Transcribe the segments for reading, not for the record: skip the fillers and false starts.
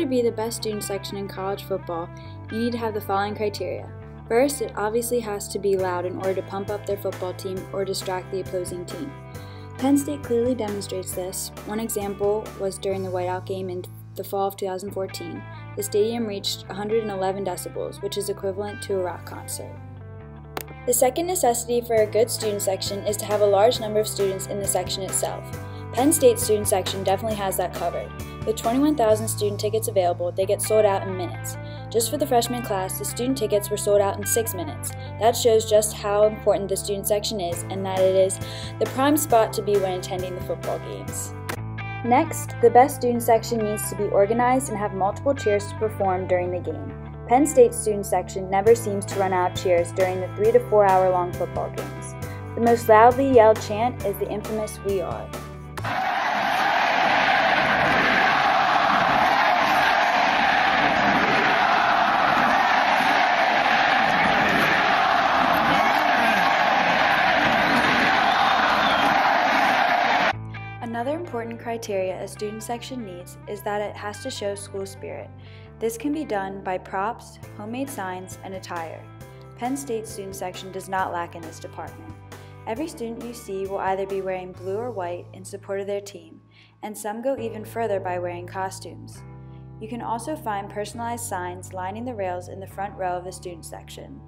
to be the best student section in college football, you need to have the following criteria. First, it obviously has to be loud in order to pump up their football team or distract the opposing team. Penn State clearly demonstrates this. One example was during the whiteout game in the fall of 2014. The stadium reached 111 decibels, which is equivalent to a rock concert. The second necessity for a good student section is to have a large number of students in the section itself. Penn State's student section definitely has that covered. With 21,000 student tickets available, they get sold out in minutes. Just for the freshman class, the student tickets were sold out in 6 minutes. That shows just how important the student section is and that it is the prime spot to be when attending the football games. Next, the best student section needs to be organized and have multiple cheers to perform during the game. Penn State's student section never seems to run out of cheers during the 3 to 4 hour long football games. The most loudly yelled chant is the infamous "We Are." Another important criteria a student section needs is that it has to show school spirit. This can be done by props, homemade signs, and attire. Penn State's student section does not lack in this department. Every student you see will either be wearing blue or white in support of their team, and some go even further by wearing costumes. You can also find personalized signs lining the rails in the front row of the student section.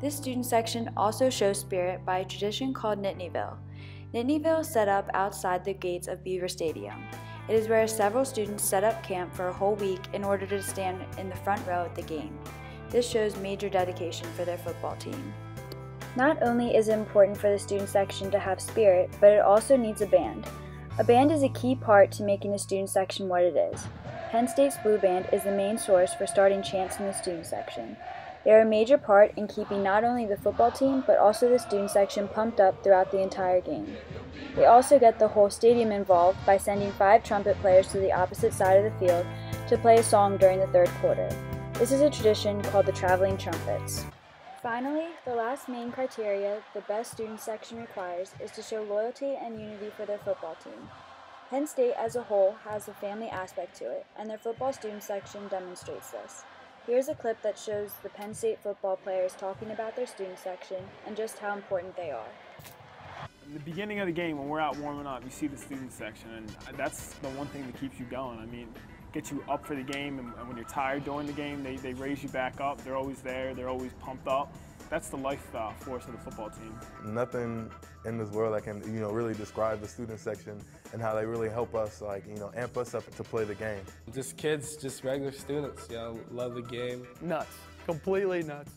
This student section also shows spirit by a tradition called Nittanyville. Nittanyville is set up outside the gates of Beaver Stadium. It is where several students set up camp for a whole week in order to stand in the front row at the game. This shows major dedication for their football team. Not only is it important for the student section to have spirit, but it also needs a band. A band is a key part to making the student section what it is. Penn State's Blue Band is the main source for starting chants in the student section. They are a major part in keeping not only the football team, but also the student section pumped up throughout the entire game. They also get the whole stadium involved by sending 5 trumpet players to the opposite side of the field to play a song during the third quarter. This is a tradition called the traveling trumpets. Finally, the last main criteria the best student section requires is to show loyalty and unity for their football team. Penn State as a whole has a family aspect to it, and their football student section demonstrates this. Here's a clip that shows the Penn State football players talking about their student section and just how important they are. In the beginning of the game, when we're out warming up, you see the student section, and that's the one thing that keeps you going. I mean, get you up for the game, and when you're tired during the game, they raise you back up. They're always there. They're always pumped up. That's the life force of the football team. Nothing in this world that can, really describe the student section and how they really help us, amp us up to play the game. Just kids, just regular students, love the game. Nuts, completely nuts.